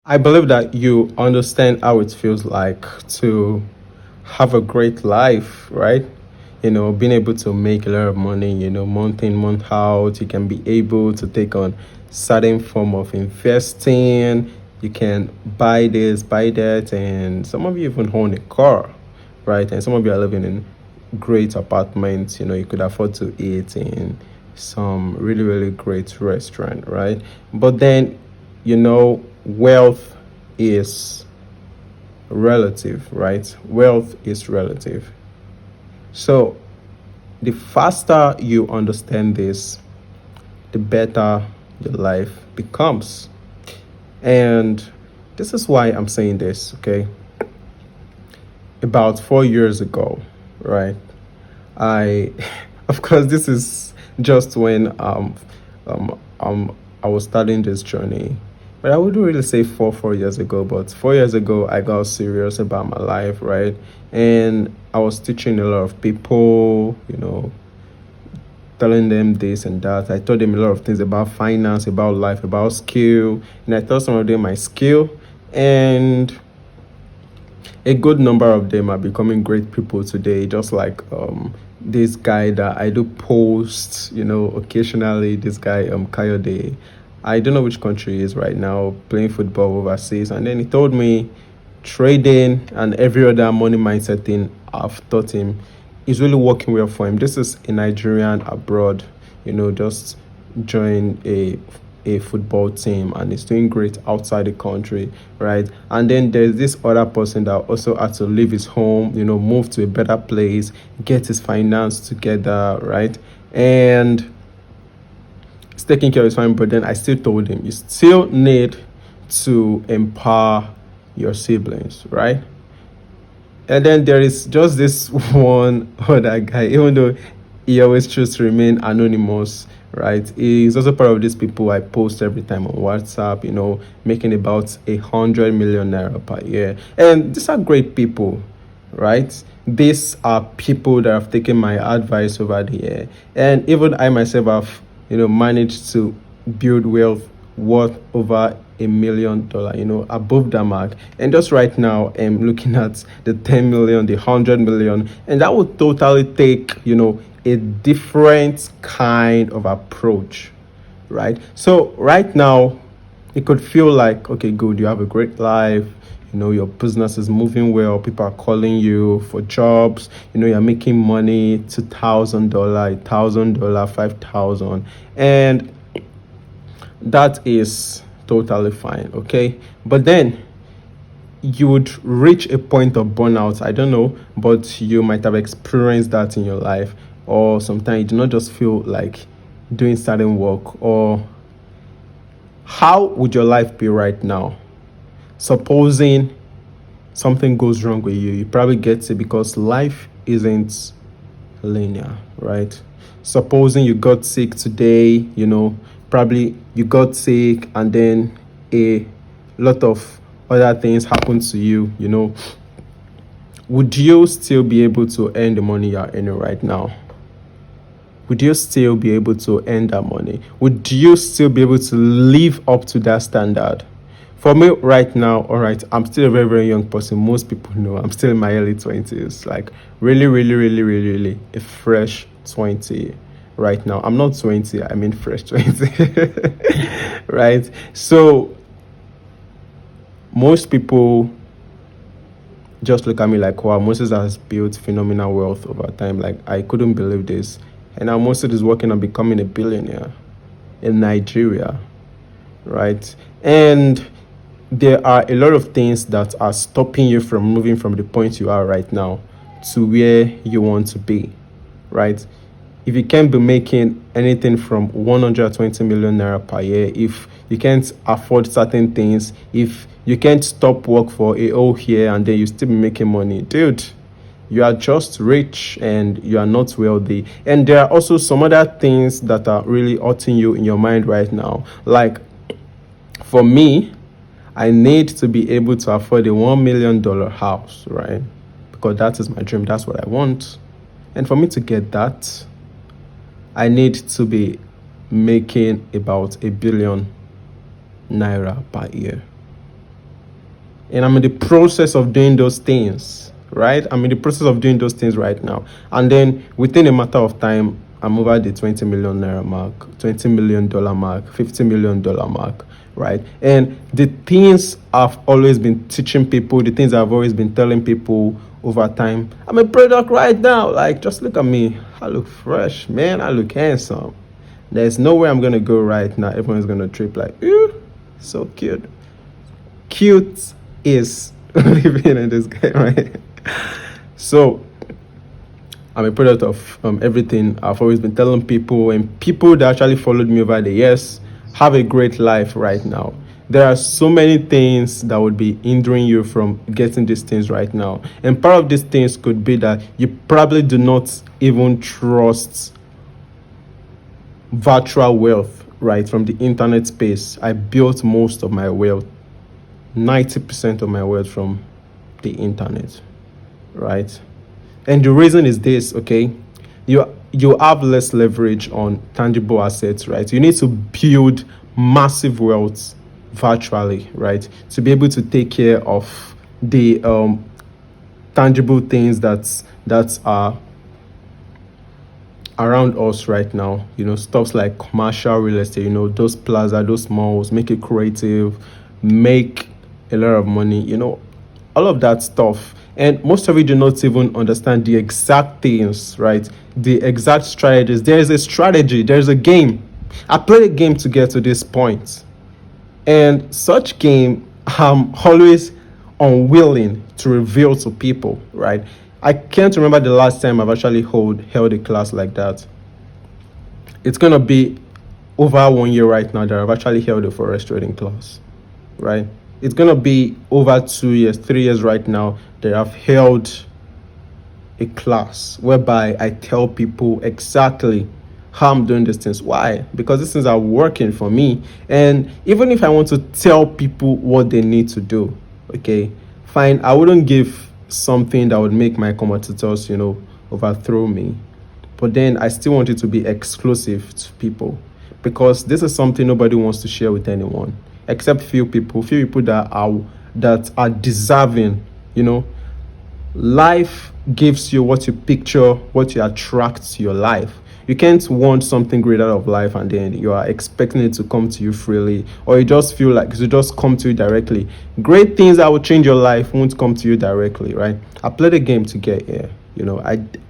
I believe that you understand how it feels like to have a great life, right? Being able to make a lot of money, month in, month out. You can be able to take on certain form of investing. You can buy this, buy that, and some of you even own a car, right? And some of you are living in great apartments. You could afford to eat in some really, really great restaurant, right? But then, wealth is relative, right? Wealth is relative. So the faster you understand this, the better your life becomes. And this is why I'm saying this, okay? About 4 years ago, right? I, of course, this is just when I was starting this journey. But I wouldn't really say 4 years ago, but 4 years ago I got serious about my life, right? And I was teaching a lot of people, telling them this and that. I taught them a lot of things about finance, about life, about skill, and I taught some of them my skill, and a good number of them are becoming great people today, just like this guy that I do post, occasionally. This guy, Kayode. I don't know which country he is right now, playing football overseas. And then he told me trading and every other money mindset thing I've taught him is really working well for him. This is a Nigerian abroad, just joined a football team and is doing great outside the country, right? And then there's this other person that also had to leave his home, move to a better place, get his finance together, right? And he's taking care of his family, but then I still told him you still need to empower your siblings, right? And then there is just this one other guy, even though he always chooses to remain anonymous, right? He's also part of these people I post every time on WhatsApp, making about 100 million naira per year. And these are great people, right? These are people that have taken my advice over the year. And even I myself have, managed to build wealth worth over $1 million, above that mark. And just right now, I'm looking at the 10 million, the 100 million, and that would totally take, a different kind of approach, right? So right now, it could feel like, okay, good, you have a great life. Your business is moving well. People are calling you for jobs. You're making money, $2,000, $1,000, 5,000, and that is totally fine, okay? But then you would reach a point of burnout. I don't know, but you might have experienced that in your life, or sometimes you do not just feel like doing certain work. Or how would your life be right now? Supposing something goes wrong with you, you probably get it because life isn't linear, right? Supposing you got sick today, probably you got sick and then a lot of other things happen to you, would you still be able to earn the money you're earning right now? Would you still be able to earn that money? Would you still be able to live up to that standard? For me right now, all right, I'm still a very, very young person. Most people know I'm still in my early 20s, like really, really, really, really, really a fresh 20 right now. I'm not 20, I mean fresh 20, right? So most people just look at me like, wow, Moses has built phenomenal wealth over time. Like, I couldn't believe this. And now Moses is working on becoming a billionaire in Nigeria, right? And there are a lot of things that are stopping you from moving from the point you are right now to where you want to be, right? If you can't be making anything from 120 million naira per year, if you can't afford certain things, if you can't stop work for a whole year and then you still be making money, dude, you are just rich and you are not wealthy. And there are also some other things that are really hurting you in your mind right now. Like, for me, I need to be able to afford a $1 million house, right? Because that is my dream. That's what I want. And for me to get that, I need to be making about 1 billion naira per year. and I'm in the process of doing those things, right? I'm in the process of doing those things right now. And then within a matter of time, I'm over the 20 million naira mark, $20 million mark, $50 million mark, right? And the things I've always been teaching people, the things I've always been telling people over time, I'm a product right now. Like, just look at me. I look fresh, man. I look handsome. There's nowhere I'm gonna go right now. Everyone's gonna trip like, ooh, so cute. Cute is living in this game, right? So I'm a product of everything I've always been telling people, and people that actually followed me over the years have a great life right now. There are so many things that would be hindering you from getting these things right now. And part of these things could be that you probably do not even trust virtual wealth, right? From the internet space, I built most of my wealth, 90% of my wealth from the internet, right? And the reason is this, okay? You have less leverage on tangible assets, right? You need to build massive wealth virtually, right? To be able to take care of the tangible things that are around us right now. Stuffs like commercial real estate, those plaza, those malls, make it creative, make a lot of money, all of that stuff. And most of you do not even understand the exact things, right? The exact strategies. There is a strategy, there's a game. I played a game to get to this point. And such game, I'm always unwilling to reveal to people, right? I can't remember the last time I've actually held a class like that. It's going to be over 1 year right now that I've actually held a forex trading class, right? It's going to be over 2 years, 3 years right now that I've held a class whereby I tell people exactly how I'm doing these things. Why? Because these things are working for me. And even if I want to tell people what they need to do, okay, fine, I wouldn't give something that would make my competitors, overthrow me. But then I still want it to be exclusive to people, because this is something nobody wants to share with anyone except few people that are deserving. Life gives you what you picture, what you attract to your life. You can't want something great out of life and then you are expecting it to come to you freely, or you just feel like it should just come to you directly. Great things that will change your life won't come to you directly, right? I played a game to get here.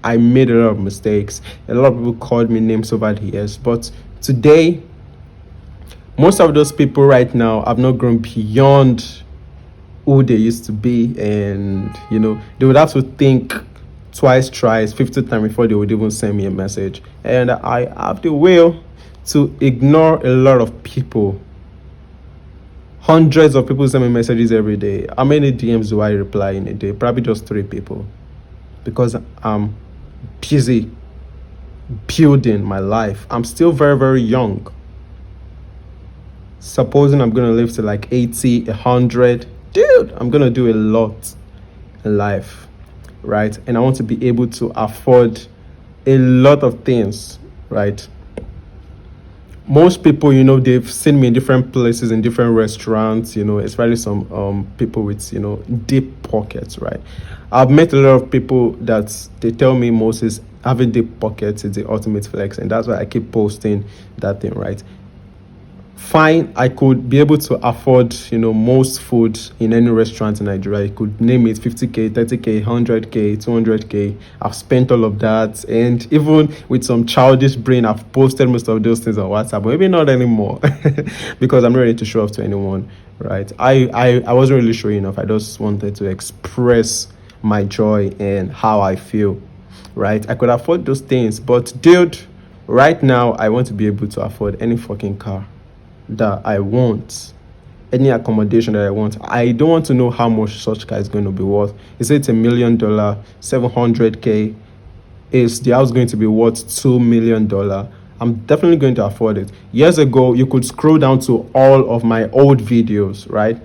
I made a lot of mistakes. A lot of people called me names over the years, but today, most of those people right now have not grown beyond who they used to be, and they would have to think twice, thrice, 50 times before they would even send me a message. And I have the will to ignore a lot of people. Hundreds of people send me messages every day. How many DMs do I reply in a day? Probably just 3 people, because I'm busy building my life. I'm still very, very young. Supposing I'm gonna live to like 80, 100, dude, I'm gonna do a lot in life, right? And I want to be able to afford a lot of things, right? Most people, they've seen me in different places, in different restaurants, especially some people with, deep pockets, right? I've met a lot of people that they tell me, Moses, having deep pockets is the ultimate flex, and that's why I keep posting that thing, right? Fine, I could be able to afford, most food in any restaurant in Nigeria. You could name it 50K, 30K, 100K, 200K. I've spent all of that. And even with some childish brain, I've posted most of those things on WhatsApp, but maybe not anymore because I'm not ready to show off to anyone, right? I wasn't really showing off. I just wanted to express my joy and how I feel, right? I could afford those things, but dude, right now, I want to be able to afford any fucking car that I want, any accommodation that I want. I don't want to know how much such car is going to be worth. Is it $1 million, 700K? Is the house going to be worth $2 million? I'm definitely going to afford it. Years ago, you could scroll down to all of my old videos, right?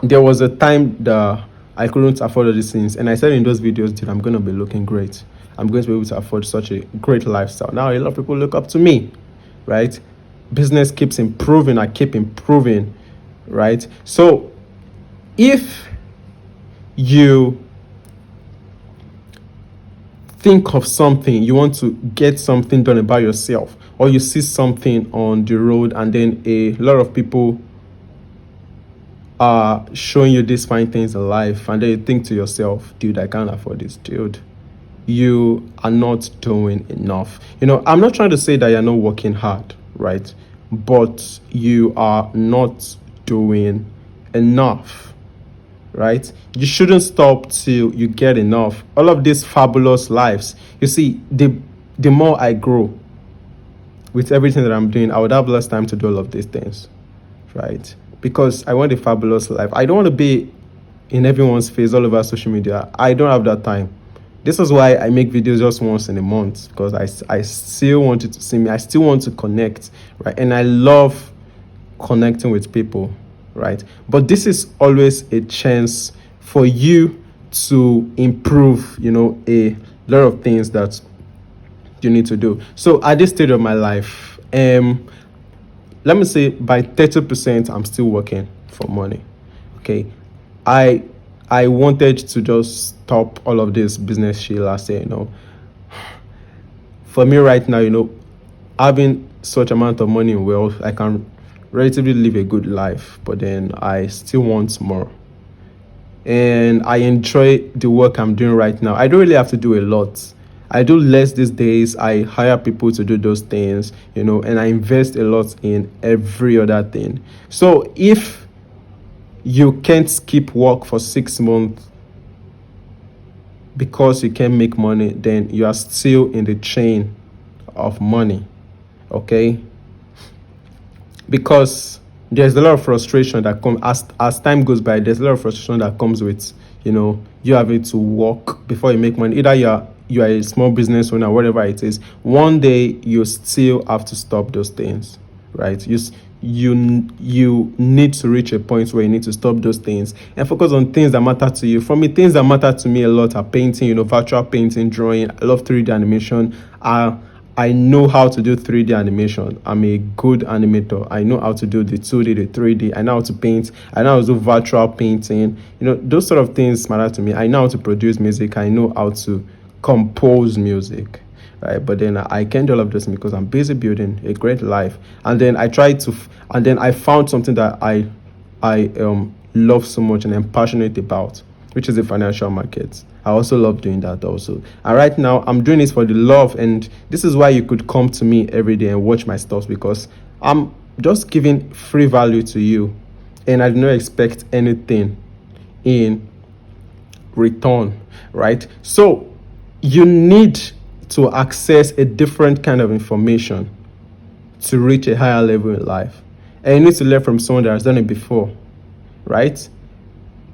There was a time that I couldn't afford all these things, and I said in those videos that I'm going to be looking great. I'm going to be able to afford such a great lifestyle. Now, a lot of people look up to me, right? Business keeps improving. I keep improving, right? So If you think of something, you want to get something done about yourself, or you see something on the road and then a lot of people are showing you these fine things in life, and then you think to yourself, dude, I can't afford this. Dude, you are not doing enough. I'm not trying to say that you're not working hard, right? But you are not doing enough, right? You shouldn't stop till you get enough. All of these fabulous lives, you see, the more I grow with everything that I'm doing, I would have less time to do all of these things, right? Because I want a fabulous life. I don't want to be in everyone's face all over social media. I don't have that time. This is why I make videos just once in a month, because I still want you to see me. I still want to connect, right? And I love connecting with people, right? But this is always a chance for you to improve, a lot of things that you need to do. So at this stage of my life, let me say by 30%, I'm still working for money. Okay. I wanted to just stop all of this business shit last year, For me right now, having such amount of money and wealth, I can relatively live a good life, but then I still want more. And I enjoy the work I'm doing right now. I don't really have to do a lot. I do less these days. I hire people to do those things, and I invest a lot in every other thing. So if you can't skip work for 6 months because you can't make money, then you are still in the chain of money, okay? Because there's a lot of frustration that comes as time goes by. There's a lot of frustration that comes with you having to work before you make money. Either you are a small business owner, whatever it is. One day you still have to stop those things, right? You need to reach a point where you need to stop those things and focus on things that matter to you. For me, things that matter to me a lot are painting, virtual painting, drawing. I love 3D animation. I know how to do 3D animation. I'm a good animator. I know how to do the 2D, the 3D. I know how to paint. I know how to do virtual painting. Those sort of things matter to me. I know how to produce music. I know how to compose music, right? But then I can't do all of this because I'm busy building a great life. And then I found something that I love so much and I'm passionate about, which is the financial markets. I also love doing that also. And right now I'm doing this for the love, and this is why you could come to me every day and watch my stuff, because I'm just giving free value to you and I do not expect anything in return, right? So you need to access a different kind of information to reach a higher level in life, and you need to learn from someone that has done it before, right?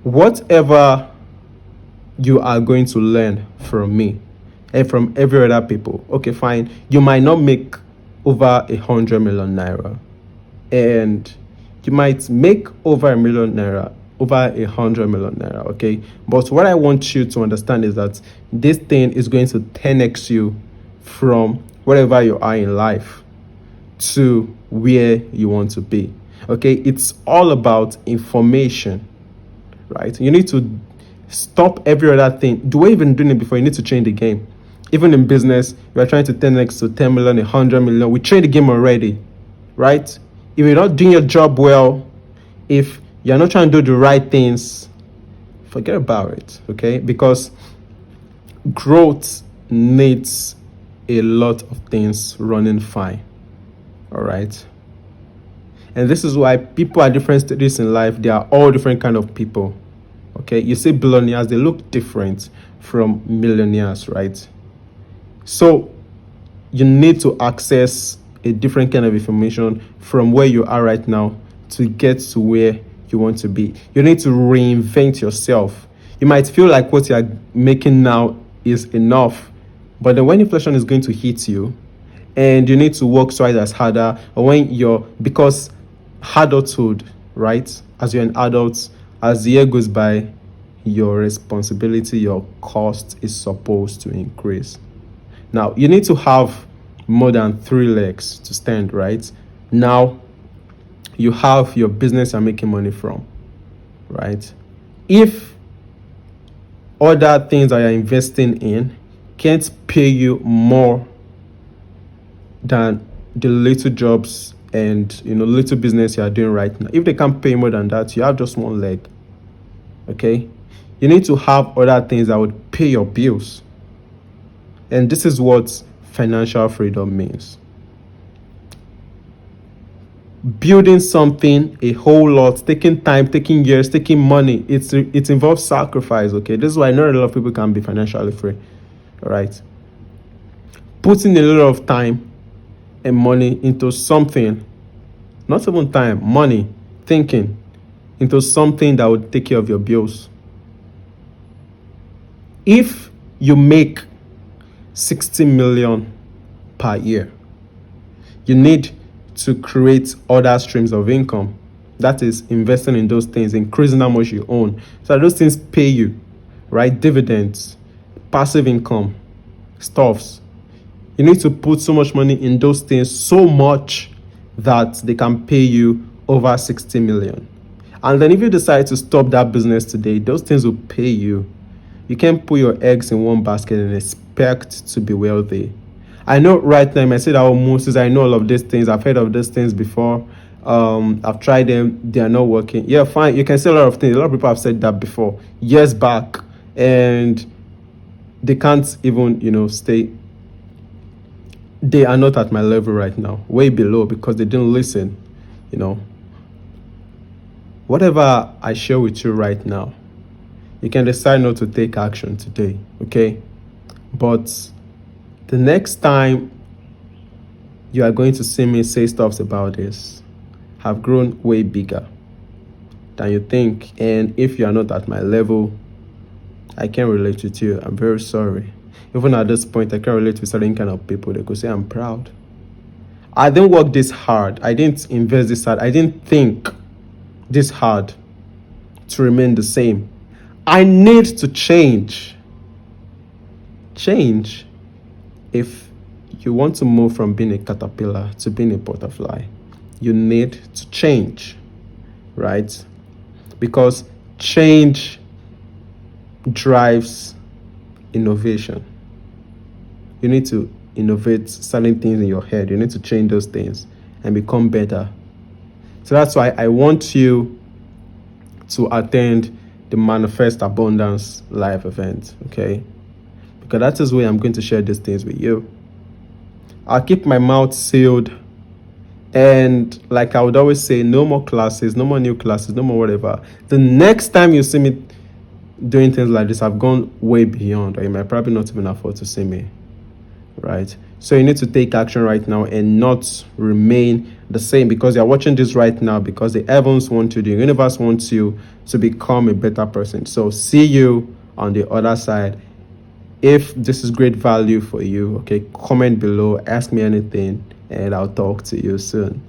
Whatever you are going to learn from me and from every other people, okay, fine, you might not make over 100 million naira, and you might make over 1 million naira, over 100 million naira, okay? But what I want you to understand is that this thing is going to 10x you from wherever you are in life to where you want to be, okay? It's all about information, right? You need to stop every other thing. The way you've been doing it before, you need to change the game. Even in business, you are trying to 10x to 10 million, 100 million. We trained the game already, right? If you're not doing your job well, if you're not trying to do the right things, forget about it, okay? Because growth needs a lot of things running fine, all right? And this is why people at different stages in life, they are all different kind of people, okay? You see billionaires, they look different from millionaires, right? So you need to access a different kind of information from where you are right now to get to where you want to be. You need to reinvent yourself. You might feel like what you're making now is enough, but then when inflation is going to hit you and you need to work twice as harder, or because adulthood, right? As you're an adult, as the year goes by, your responsibility, your cost is supposed to increase. Now, you need to have more than 3 legs to stand, right? Now, you have your business you're making money from, right? If other things that you're investing in can't pay you more than the little jobs and little business you are doing right now, if they can't pay more than that, you have just one leg. Okay, you need to have other things that would pay your bills, and this is what financial freedom means. Building something a whole lot, taking time, taking years, taking money, it involves sacrifice. Okay, this is why not a lot of people can be financially free. All right, putting a lot of time and money into something, not even time, money, thinking into something that would take care of your bills. If you make 60 million per year, you need to create other streams of income. That is investing in those things, increasing how much you own, so that those things pay you, right? Dividends, passive income, stuffs. You need to put so much money in those things, so much that they can pay you over 60 million. And then if you decide to stop that business today, those things will pay you. You can't put your eggs in one basket and expect to be wealthy. I know right now, I say that almost, I know all of these things. I've heard of these things before. I've tried them. They are not working. Yeah, fine. You can say a lot of things. A lot of people have said that before, years back, and they can't even, stay. They are not at my level right now, way below, because they didn't listen. Whatever I share with you right now, you can decide not to take action today, okay? But the next time you are going to see me say stuff about this, have grown way bigger than you think. And if you are not at my level, I can't relate with you. I'm very sorry. Even at this point, I can't relate with certain kind of people. They could say I'm proud. I didn't work this hard. I didn't invest this hard. I didn't think this hard to remain the same. I need to change. Change. If you want to move from being a caterpillar to being a butterfly, you need to change, right? Because change drives innovation. You need to innovate certain things in your head. You need to change those things and become better. So that's why I want you to attend the Manifest Abundance live event, okay? Because that is where I'm going to share these things with you. I'll keep my mouth sealed. And like I would always say, no more classes, no more new classes, no more whatever. The next time you see me doing things like this, I've gone way beyond, or you might probably not even afford to see me, right? So you need to take action right now and not remain the same, because you're watching this right now because the heavens want you, the universe wants you to become a better person. So see you on the other side. If this is great value for you, okay, comment below, ask me anything, and I'll talk to you soon.